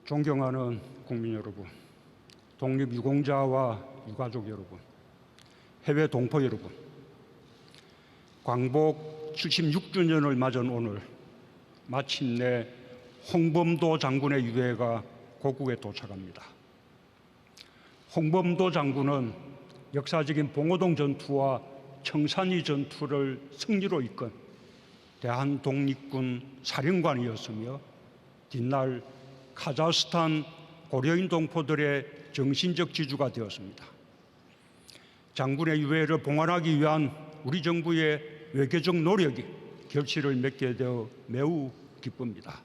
존경하는 국민 여러분, 독립유공자와 유가족 여러분, 해외 동포 여러분, 광복 76주년을 맞은 오늘 마침내 홍범도 장군의 유해가 고국에 도착합니다. 홍범도 장군은 역사적인 봉오동 전투와 청산리 전투를 승리로 이끈 대한독립군 사령관이었으며 뒷날 카자흐스탄 고려인 동포들의 정신적 지주가 되었습니다. 장군의 유해를 봉안하기 위한 우리 정부의 외교적 노력이 결실을 맺게 되어 매우 기쁩니다.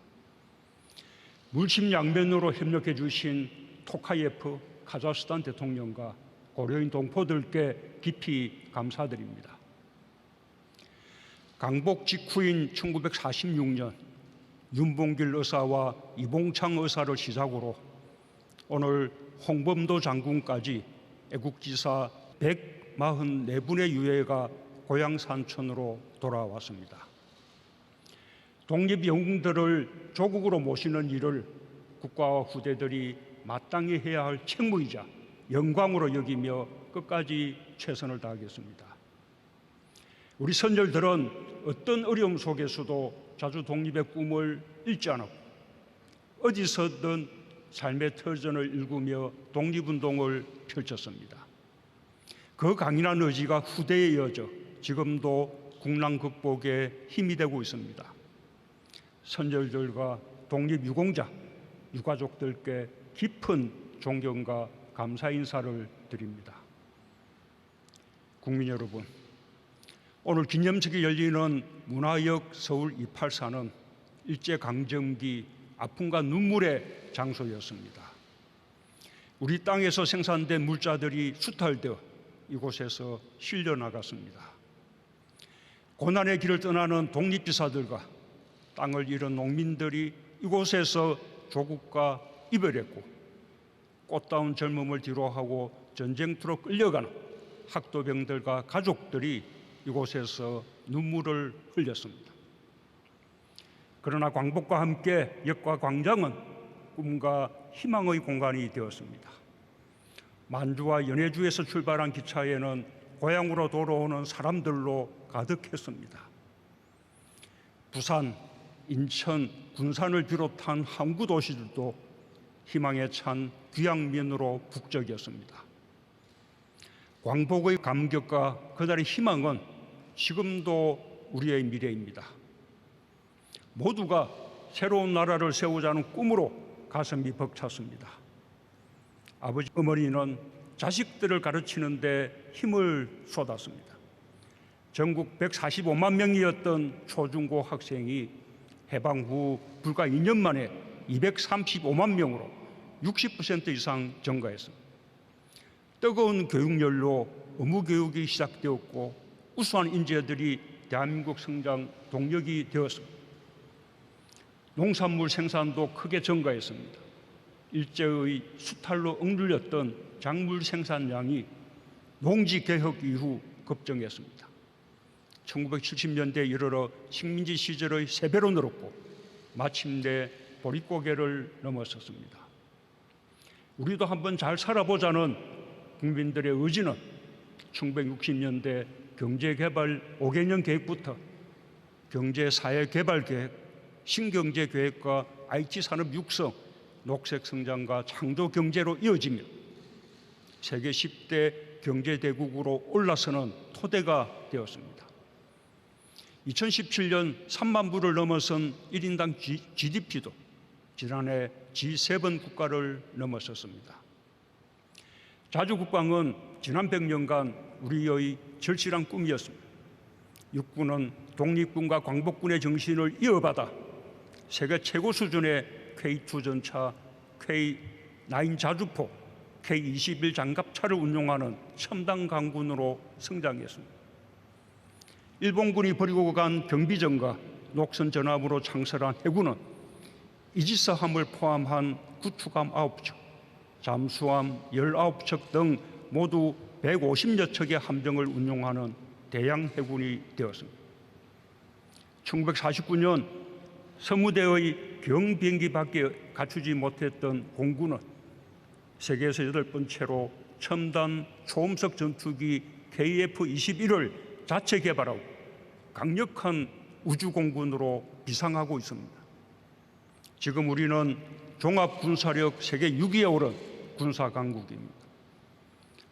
물심양면으로 협력해 주신 토카예프 카자흐스탄 대통령과 고려인 동포들께 깊이 감사드립니다. 광복 직후인 1946년 윤봉길 의사와 이봉창 의사를 시작으로 오늘 홍범도 장군까지 애국지사 144분의 유해가 고향 산천으로 돌아왔습니다. 독립영웅들을 조국으로 모시는 일을 국가와 후대들이 마땅히 해야 할 책무이자 영광으로 여기며 끝까지 최선을 다하겠습니다. 우리 선열들은 어떤 어려움 속에서도 자주 독립의 꿈을 잃지 않았고 어디서든 삶의 터전을 일구며 독립운동을 펼쳤습니다. 그 강인한 의지가 후대에 이어져 지금도 국난 극복에 힘이 되고 있습니다. 선열들과 독립유공자, 유가족들께 깊은 존경과 감사 인사를 드립니다. 국민 여러분, 오늘 기념식이 열리는 문화역 서울 284는 일제강점기 아픔과 눈물의 장소였습니다. 우리 땅에서 생산된 물자들이 수탈되어 이곳에서 실려 나갔습니다. 고난의 길을 떠나는 독립기사들과 땅을 잃은 농민들이 이곳에서 조국과 이별했고 꽃다운 젊음을 뒤로하고 전쟁터로 끌려가는 학도병들과 가족들이 이곳에서 눈물을 흘렸습니다. 그러나 광복과 함께 역과 광장은 꿈과 희망의 공간이 되었습니다. 만주와 연해주에서 출발한 기차에는 고향으로 돌아오는 사람들로 가득했습니다. 부산, 인천, 군산을 비롯한 항구 도시들도 희망에 찬 귀향민으로 북적이었습니다. 광복의 감격과 그날의 희망은 지금도 우리의 미래입니다. 모두가 새로운 나라를 세우자는 꿈으로 가슴이 벅찼습니다. 아버지, 어머니는 자식들을 가르치는 데 힘을 쏟았습니다. 전국 145만 명이었던 초중고 학생이 해방 후 불과 2년 만에 235만 명으로 60% 이상 증가했습니다. 뜨거운 교육열로 의무교육이 시작되었고 우수한 인재들이 대한민국 성장 동력이 되었습니다. 농산물 생산도 크게 증가했습니다. 일제의 수탈로 억눌렸던 작물 생산량이 농지개혁 이후 급증했습니다. 1970년대에 이르러 식민지 시절의 3배로 늘었고 마침내 보릿고개를 넘어섰습니다. 우리도 한번 잘 살아보자는 국민들의 의지는 1960년대 경제개발 5개년 계획부터 경제사회개발계획, 신경제계획과 IT산업 육성, 녹색성장과 창조경제로 이어지며 세계 10대 경제대국으로 올라서는 토대가 되었습니다. 2017년 3만 불을 넘어선 1인당 GDP도 지난해 G7 국가를 넘어섰습니다. 자주국방은 지난 100년간 우리의 절실한 꿈이었습니다. 육군은 독립군과 광복군의 정신을 이어받아 세계 최고 수준의 K2 전차, K9 자주포, K21 장갑차를 운용하는 첨단 강군으로 성장했습니다. 일본군이 버리고 간 경비정과 녹선 전함으로 창설한 해군은 이지스함을 포함한 구축함 9척, 잠수함 19척 등 모두 150여 척의 함정을 운용하는 대양 해군이 되었습니다. 1949년 서무대의 경비행기 밖에 갖추지 못했던 공군은 세계에서 8번째로 첨단 초음속 전투기 KF-21을 자체 개발하고 강력한 우주공군으로 비상하고 있습니다. 지금 우리는 종합군사력 세계 6위에 오른 군사강국입니다.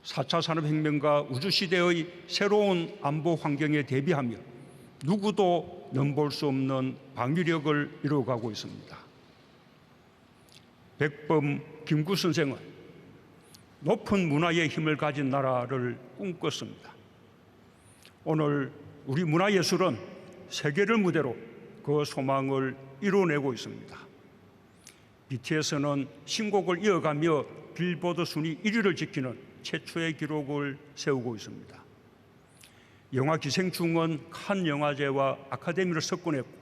4차 산업혁명과 우주시대의 새로운 안보 환경에 대비하며 누구도 넘볼 수 없는 방위력을 이루어가고 있습니다. 백범 김구 선생은 높은 문화의 힘을 가진 나라를 꿈꿨습니다. 오늘 우리 문화예술은 세계를 무대로 그 소망을 이뤄내고 있습니다. BTS는 신곡을 이어가며 빌보드 순위 1위를 지키는 최초의 기록을 세우고 있습니다. 영화 기생충은 칸 영화제와 아카데미를 석권했고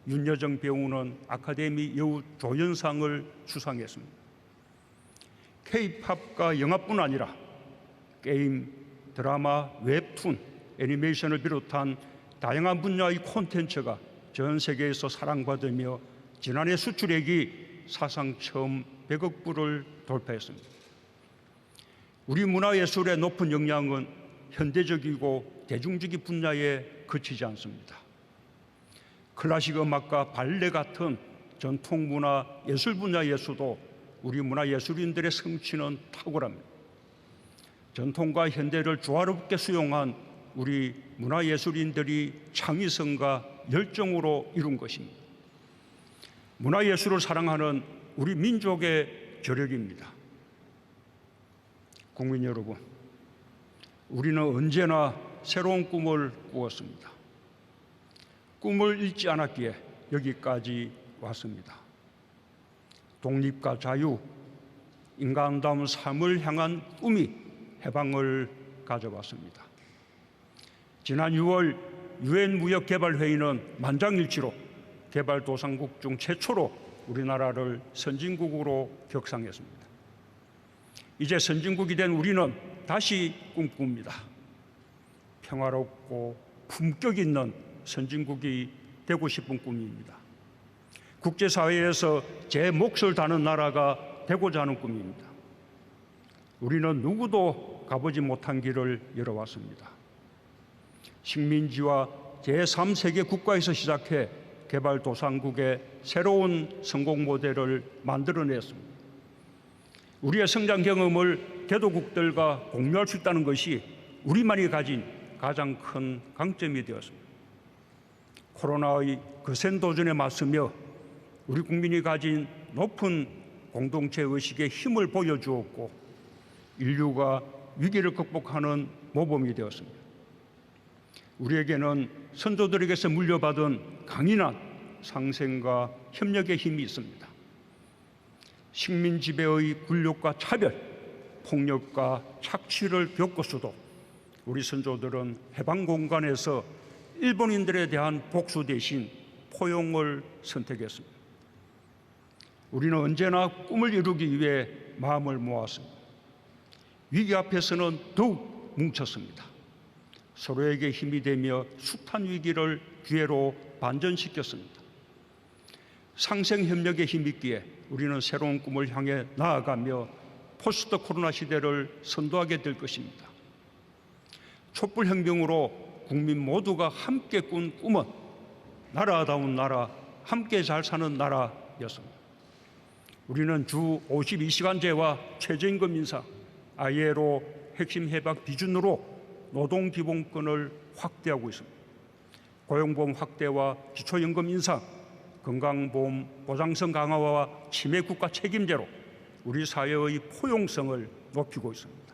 윤여정 배우는 아카데미 여우 조연상을 수상했습니다. K-팝과 영화뿐 아니라 게임, 드라마, 웹툰, 애니메이션을 비롯한 다양한 분야의 콘텐츠가 전 세계에서 사랑받으며 지난해 수출액이 사상 처음 100억 불을 돌파했습니다. 우리 문화예술의 높은 역량은 현대적이고 대중적인 분야에 그치지 않습니다. 클래식 음악과 발레 같은 전통문화 예술 분야에서도 우리 문화예술인들의 성취는 탁월합니다. 전통과 현대를 조화롭게 수용한 우리 문화예술인들이 창의성과 열정으로 이룬 것입니다. 문화예술을 사랑하는 우리 민족의 저력입니다. 국민 여러분, 우리는 언제나 새로운 꿈을 꾸었습니다. 꿈을 잃지 않았기에 여기까지 왔습니다. 독립과 자유, 인간다운 삶을 향한 꿈이 해방을 가져왔습니다. 지난 6월 유엔 무역개발회의는 만장일치로 개발도상국 중 최초로 우리나라를 선진국으로 격상했습니다. 이제 선진국이 된 우리는 다시 꿈꿉니다. 평화롭고 품격 있는 선진국이 되고 싶은 꿈입니다. 국제사회에서 제 몫을 다하는 나라가 되고자 하는 꿈입니다. 우리는 누구도 가보지 못한 길을 열어왔습니다. 식민지와 제3세계 국가에서 시작해 개발도상국의 새로운 성공 모델을 만들어냈습니다. 우리의 성장 경험을 개도국들과 공유할 수 있다는 것이 우리만이 가진 가장 큰 강점이 되었습니다. 코로나의 거센 도전에 맞서며 우리 국민이 가진 높은 공동체 의식의 힘을 보여주었고 인류가 위기를 극복하는 모범이 되었습니다. 우리에게는 선조들에게서 물려받은 강인한 상생과 협력의 힘이 있습니다. 식민 지배의 굴욕과 차별, 폭력과 착취를 겪었어도 우리 선조들은 해방 공간에서 일본인들에 대한 복수 대신 포용을 선택했습니다. 우리는 언제나 꿈을 이루기 위해 마음을 모았습니다. 위기 앞에서는 더욱 뭉쳤습니다. 서로에게 힘이 되며 숱한 위기를 기회로 반전시켰습니다. 상생협력에 힘있기에 우리는 새로운 꿈을 향해 나아가며 포스트 코로나 시대를 선도하게 될 것입니다. 촛불혁명으로 국민 모두가 함께 꾼 꿈은 나라다운 나라, 함께 잘 사는 나라였습니다. 우리는 주 52시간제와 최저임금 인상, ILO 핵심 협약 비준으로 노동기본권을 확대하고 있습니다. 고용보험 확대와 기초연금 인상, 건강보험 보장성 강화와 치매국가 책임제로 우리 사회의 포용성을 높이고 있습니다.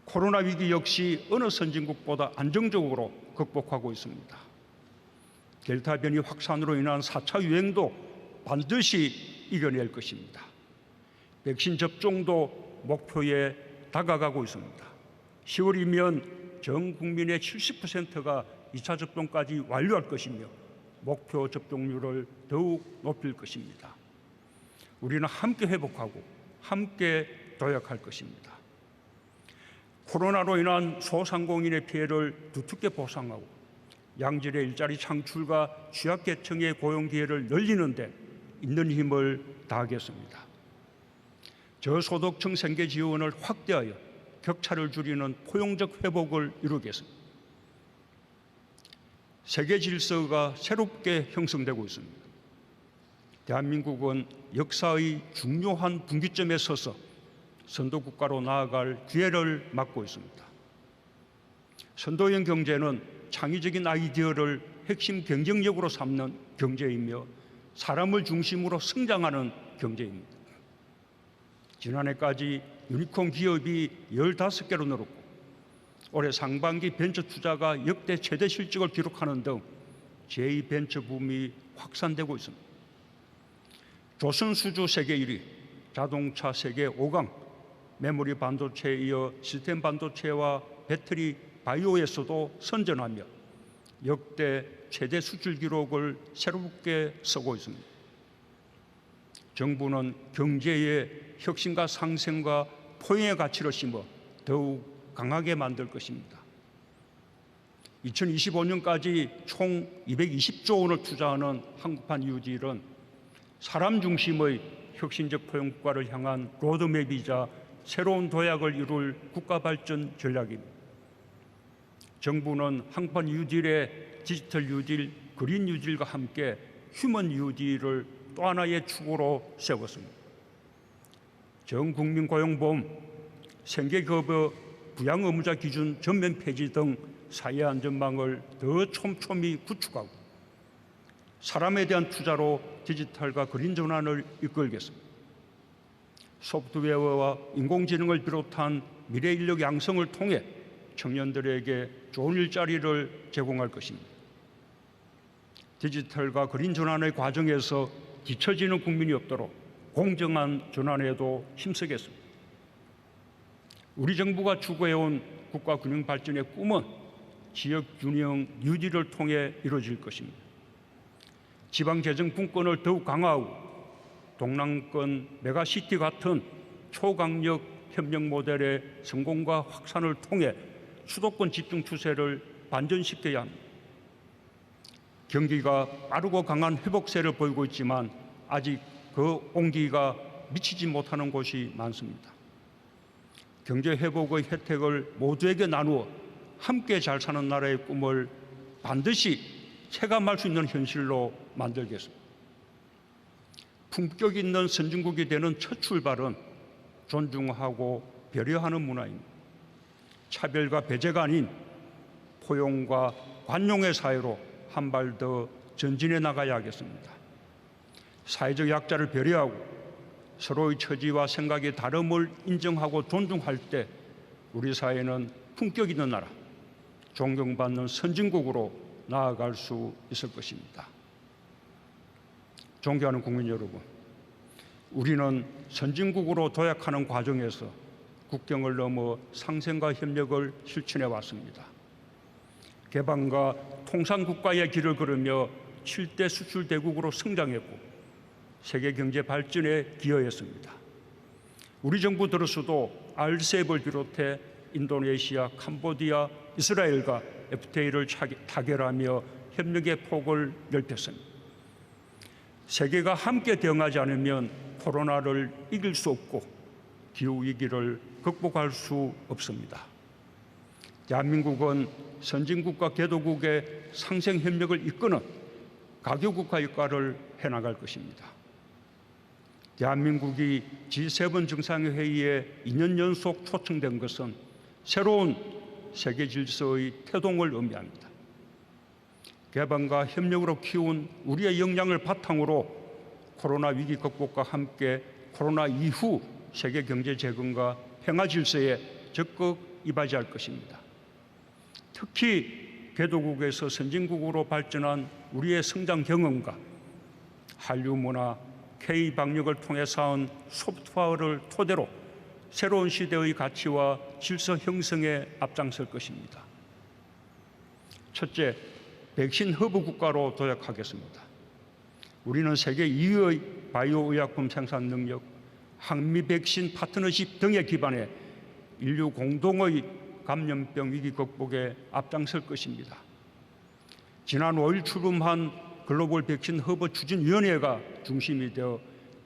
코로나 위기 역시 어느 선진국보다 안정적으로 극복하고 있습니다. 델타 변이 확산으로 인한 4차 유행도 반드시 이겨낼 것입니다. 백신 접종도 목표에 다가가고 있습니다. 10월이면 전 국민의 70%가 2차 접종까지 완료할 것이며 목표 접종률을 더욱 높일 것입니다. 우리는 함께 회복하고 함께 도약할 것입니다. 코로나로 인한 소상공인의 피해를 두텁게 보상하고 양질의 일자리 창출과 취약계층의 고용 기회를 늘리는 데 있는 힘을 다하겠습니다. 저소득층 생계 지원을 확대하여 격차를 줄이는 포용적 회복을 이루겠습니다. 세계 질서가 새롭게 형성되고 있습니다. 대한민국은 역사의 중요한 분기점에 서서 선도국가로 나아갈 기회를 맞고 있습니다. 선도형 경제는 창의적인 아이디어를 핵심 경쟁력으로 삼는 경제이며 사람을 중심으로 성장하는 경제입니다. 지난해까지 유니콘 기업이 15개로 늘었고 올해 상반기 벤처 투자가 역대 최대 실적을 기록하는 등 제2벤처 붐이 확산되고 있습니다. 조선수주 세계 1위, 자동차 세계 5강, 메모리 반도체에 이어 시스템 반도체와 배터리 바이오에서도 선전하며 역대 최대 수출 기록을 새롭게 쓰고 있습니다. 정부는 경제의 혁신과 상생과 포용의 가치를 심어 더욱 강하게 만들 것입니다. 2025년까지 총 220조 원을 투자하는 한국판 뉴딜은 사람 중심의 혁신적 포용국가를 향한 로드맵이자 새로운 도약을 이룰 국가발전 전략입니다. 정부는 한국판 뉴딜의 디지털 뉴딜, 그린 뉴딜과 함께 휴먼 뉴딜을 또 하나의 축으로 세웠습니다. 전국민 고용보험, 생계급여 부양 의무자 기준 전면 폐지 등 사회 안전망을 더 촘촘히 구축하고 사람에 대한 투자로 디지털과 그린 전환을 이끌겠습니다. 소프트웨어와 인공지능을 비롯한 미래 인력 양성을 통해 청년들에게 좋은 일자리를 제공할 것입니다. 디지털과 그린 전환의 과정에서 뒤처지는 국민이 없도록 공정한 전환에도 힘쓰겠습니다. 우리 정부가 추구해온 국가 균형 발전의 꿈은 지역 균형 뉴딜을 통해 이루어질 것입니다. 지방재정 분권을 더욱 강화하고 동남권 메가시티 같은 초강력 협력 모델의 성공과 확산을 통해 수도권 집중 추세를 반전시켜야 합니다. 경기가 빠르고 강한 회복세를 보이고 있지만 아직 그 온기가 미치지 못하는 곳이 많습니다. 경제 회복의 혜택을 모두에게 나누어 함께 잘 사는 나라의 꿈을 반드시 체감할 수 있는 현실로 만들겠습니다. 품격 있는 선진국이 되는 첫 출발은 존중하고 배려하는 문화입니다. 차별과 배제가 아닌 포용과 관용의 사회로 한 발 더 전진해 나가야 하겠습니다. 사회적 약자를 배려하고 서로의 처지와 생각의 다름을 인정하고 존중할 때 우리 사회는 품격 있는 나라, 존경받는 선진국으로 나아갈 수 있을 것입니다. 존경하는 국민 여러분, 우리는 선진국으로 도약하는 과정에서 국경을 넘어 상생과 협력을 실천해 왔습니다. 개방과 통상국가의 길을 걸으며 7대 수출 대국으로 성장했고 세계 경제 발전에 기여했습니다. 우리 정부 들어서도 RCEP을 비롯해 인도네시아, 캄보디아, 이스라엘과 FTA를 타결하며 협력의 폭을 넓혔습니다. 세계가 함께 대응하지 않으면 코로나를 이길 수 없고 기후위기를 극복할 수 없습니다. 대한민국은 선진국과 개도국의 상생협력을 이끄는 가교국가 역할을 해나갈 것입니다. 대한민국이 G7 정상회의에 2년 연속 초청된 것은 새로운 세계 질서의 태동을 의미합니다. 개방과 협력으로 키운 우리의 역량을 바탕으로 코로나 위기 극복과 함께 코로나 이후 세계 경제 재건과 평화 질서에 적극 이바지할 것입니다. 특히 개도국에서 선진국으로 발전한 우리의 성장 경험과 한류 문화, K-방역을 통해 쌓은 소프트파워를 토대로 새로운 시대의 가치와 질서 형성에 앞장설 것입니다. 첫째, 백신 허브 국가로 도약하겠습니다. 우리는 세계 2위의 바이오 의약품 생산 능력, 한미 백신 파트너십 등에 기반해 인류 공동의 감염병 위기 극복에 앞장설 것입니다. 지난 5일 출범한 글로벌 백신 허브 추진위원회가 중심이 되어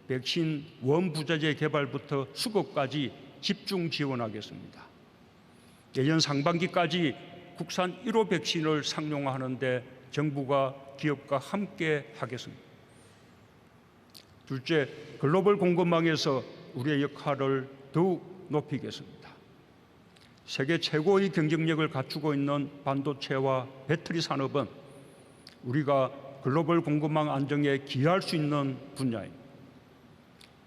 백신 원부자재 개발부터 수급까지 집중 지원하겠습니다. 내년 상반기까지 국산 1호 백신을 상용화하는 데 정부가 기업과 함께 하겠습니다. 둘째, 글로벌 공급망에서 우리의 역할을 더욱 높이겠습니다. 세계 최고의 경쟁력을 갖추고 있는 반도체와 배터리 산업은 우리가 글로벌 공급망 안정에 기여할 수 있는 분야입니다.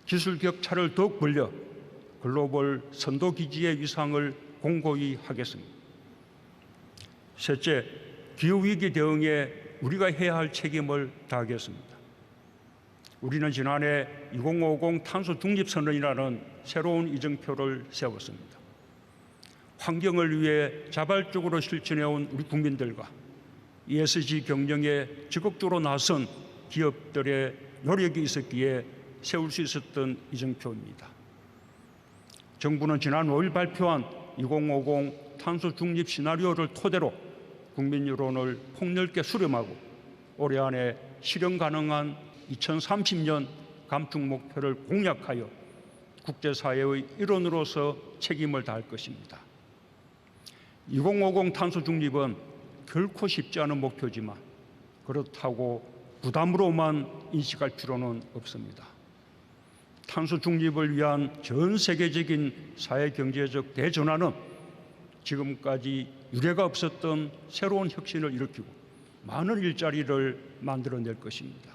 기술 격차를 더욱 벌려 글로벌 선도기지의 위상을 공고히 하겠습니다. 셋째, 기후위기 대응에 우리가 해야 할 책임을 다하겠습니다. 우리는 지난해 2050 탄소 중립 선언이라는 새로운 이정표를 세웠습니다. 환경을 위해 자발적으로 실천해온 우리 국민들과 ESG 경영에 적극적으로 나선 기업들의 노력이 있었기에 세울 수 있었던 이정표입니다. 정부는 지난 5일 발표한 2050 탄소 중립 시나리오를 토대로 국민 여론을 폭넓게 수렴하고 올해 안에 실현 가능한 2030년 감축 목표를 공약하여 국제사회의 일원으로서 책임을 다할 것입니다. 2050 탄소 중립은 결코 쉽지 않은 목표지만 그렇다고 부담으로만 인식할 필요는 없습니다. 탄소 중립을 위한 전 세계적인 사회 경제적 대전환은 지금까지 유례가 없었던 새로운 혁신을 일으키고 많은 일자리를 만들어낼 것입니다.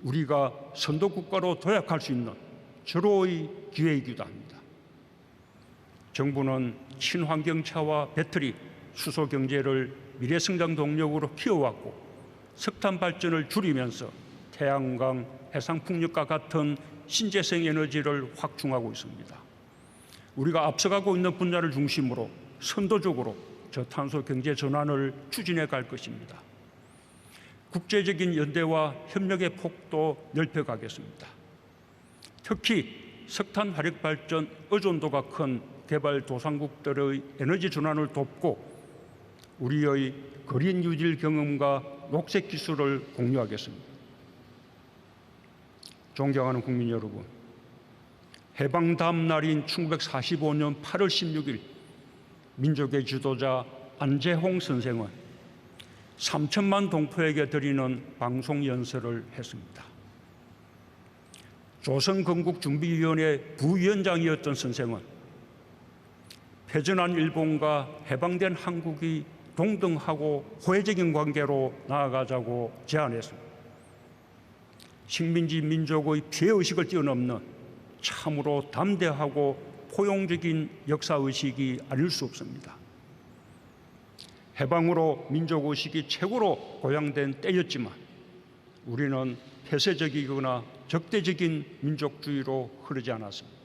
우리가 선도국가로 도약할 수 있는 절호의 기회이기도 합니다. 정부는 친환경차와 배터리, 수소 경제를 미래성장 동력으로 키워왔고 석탄 발전을 줄이면서 태양광, 해상풍력과 같은 신재생 에너지를 확충하고 있습니다. 우리가 앞서가고 있는 분야를 중심으로 선도적으로 저탄소 경제 전환을 추진해 갈 것입니다. 국제적인 연대와 협력의 폭도 넓혀가겠습니다. 특히 석탄 화력 발전 의존도가 큰 개발도상국들의 에너지 전환을 돕고 우리의 거린 유질 경험과 녹색 기술을 공유하겠습니다. 존경하는 국민 여러분, 해방 다음 날인 1945년 8월 16일 민족의 지도자 안재홍 선생은 3천만 동포에게 드리는 방송 연설을 했습니다. 조선건국준비위원회 부위원장이었던 선생은 패전한 일본과 해방된 한국이 동등하고 호혜적인 관계로 나아가자고 제안했습니다. 식민지 민족의 피해의식을 뛰어넘는 참으로 담대하고 포용적인 역사의식이 아닐 수 없습니다. 해방으로 민족의식이 최고로 고양된 때였지만 우리는 폐쇄적이거나 적대적인 민족주의로 흐르지 않았습니다.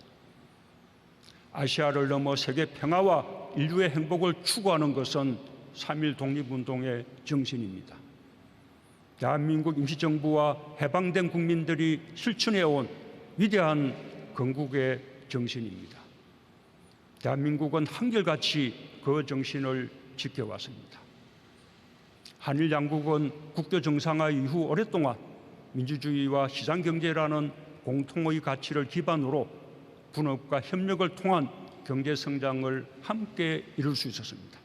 아시아를 넘어 세계 평화와 인류의 행복을 추구하는 것은 3.1 독립운동의 정신입니다. 대한민국 임시정부와 해방된 국민들이 실천해온 위대한 건국의 정신입니다. 대한민국은 한결같이 그 정신을 지켜왔습니다. 한일 양국은 국교 정상화 이후 오랫동안 민주주의와 시장경제라는 공통의 가치를 기반으로 분업과 협력을 통한 경제성장을 함께 이룰 수 있었습니다.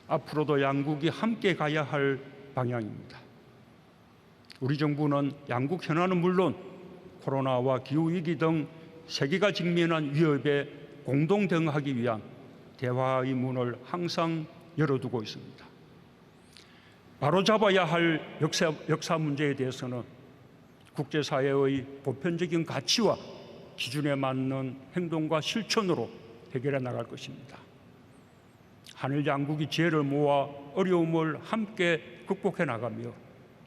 앞으로도 양국이 함께 가야 할 방향입니다. 우리 정부는 양국 현안은 물론 코로나와 기후위기 등 세계가 직면한 위협에 공동 대응하기 위한 대화의 문을 항상 열어두고 있습니다. 바로잡아야 할 역사 문제에 대해서는 국제사회의 보편적인 가치와 기준에 맞는 행동과 실천으로 해결해 나갈 것입니다. 한일 양국이 지혜를 모아 어려움을 함께 극복해 나가며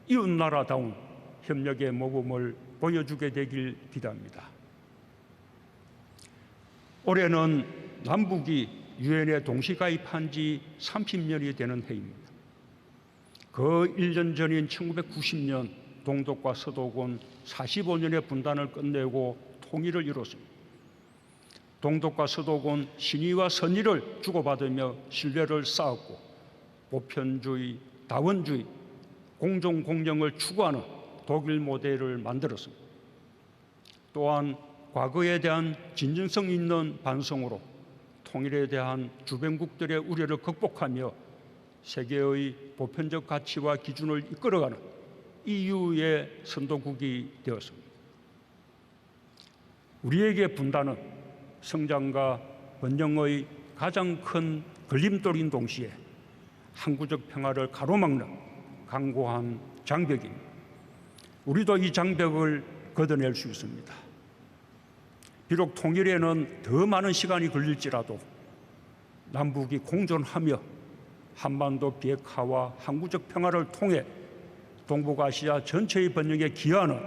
이웃나라다운 협력의 모범을 보여주게 되길 기대합니다. 올해는 남북이 유엔에 동시가입한 지 30년이 되는 해입니다. 그 1년 전인 1990년 동독과 서독은 45년의 분단을 끝내고 통일을 이뤘습니다. 동독과 서독은 신의와 선의를 주고받으며 신뢰를 쌓았고 보편주의, 다원주의, 공정 공정을 추구하는 독일 모델을 만들었습니다. 또한 과거에 대한 진정성 있는 반성으로 통일에 대한 주변국들의 우려를 극복하며 세계의 보편적 가치와 기준을 이끌어가는 EU의 선도국이 되었습니다. 우리에게 분단은 성장과 번영의 가장 큰 걸림돌인 동시에 항구적 평화를 가로막는 강고한 장벽입니다. 우리도 이 장벽을 걷어낼 수 있습니다. 비록 통일에는 더 많은 시간이 걸릴지라도 남북이 공존하며 한반도 비핵화와 항구적 평화를 통해 동북아시아 전체의 번영에 기여하는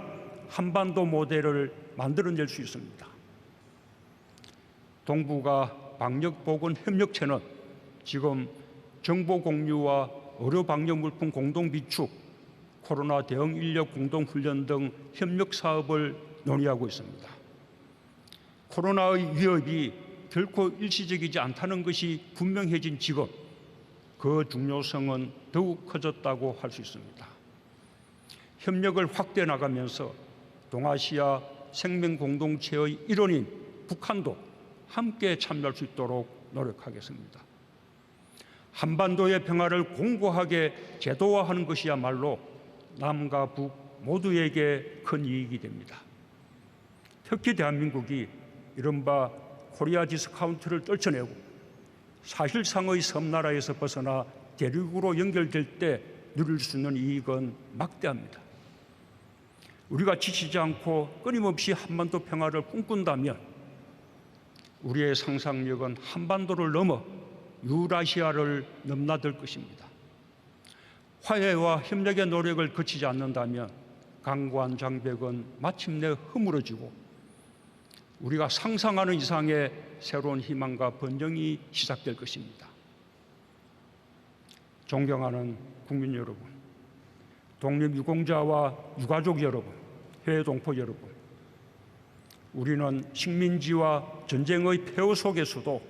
한반도 모델을 만들어낼 수 있습니다. 동북아 방역보건협력체는 지금 정보 공유와 의료 방역 물품 공동 비축, 코로나 대응 인력 공동 훈련 등 협력 사업을 논의하고 있습니다. 코로나의 위협이 결코 일시적이지 않다는 것이 분명해진 지금 그 중요성은 더욱 커졌다고 할 수 있습니다. 협력을 확대해 나가면서 동아시아 생명 공동체의 일원인 북한도 함께 참여할 수 있도록 노력하겠습니다. 한반도의 평화를 공고하게 제도화하는 것이야말로 남과 북 모두에게 큰 이익이 됩니다. 특히 대한민국이 이른바 코리아 디스카운트를 떨쳐내고 사실상의 섬나라에서 벗어나 대륙으로 연결될 때 누릴 수 있는 이익은 막대합니다. 우리가 지치지 않고 끊임없이 한반도 평화를 꿈꾼다면 우리의 상상력은 한반도를 넘어 유라시아를 넘나들 것입니다. 화해와 협력의 노력을 거치지 않는다면 강고한 장벽은 마침내 허물어지고 우리가 상상하는 이상의 새로운 희망과 번영이 시작될 것입니다. 존경하는 국민 여러분, 독립유공자와 유가족 여러분, 해외 동포 여러분, 우리는 식민지와 전쟁의 폐허 속에서도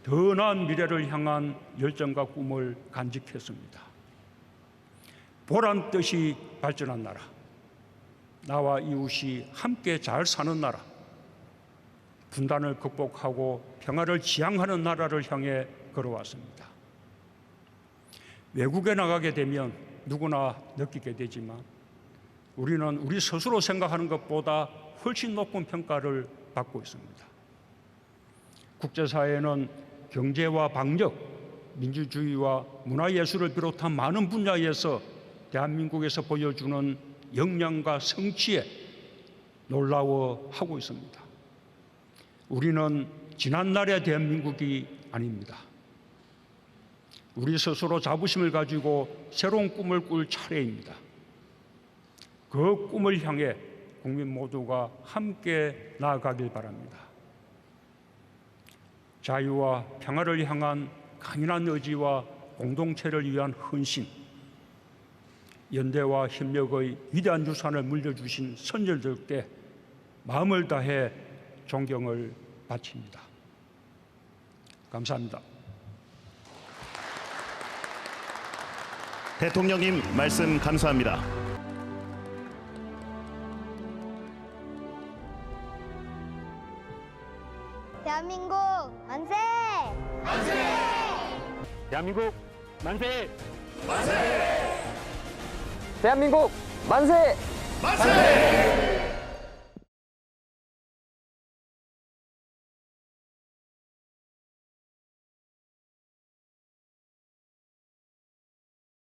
더 나은 미래를 향한 열정과 꿈을 간직했습니다. 보란 듯이 발전한 나라, 나와 이웃이 함께 잘 사는 나라, 분단을 극복하고 평화를 지향하는 나라를 향해 걸어왔습니다. 외국에 나가게 되면 누구나 느끼게 되지만 우리는 우리 스스로 생각하는 것보다 훨씬 높은 평가를 받고 있습니다. 국제사회는 경제와 방역, 민주주의와 문화예술을 비롯한 많은 분야에서 대한민국에서 보여주는 역량과 성취에 놀라워하고 있습니다. 우리는 지난날의 대한민국이 아닙니다. 우리 스스로 자부심을 가지고 새로운 꿈을 꿀 차례입니다. 그 꿈을 향해 국민 모두가 함께 나아가길 바랍니다. 자유와 평화를 향한 강인한 의지와 공동체를 위한 헌신, 연대와 협력의 위대한 유산을 물려주신 선열들께 마음을 다해 존경을 바칩니다. 감사합니다. 대통령님 말씀 감사합니다. 대한민국 만세! 만세! 대한민국 만세! 대한민국 만세! 만세!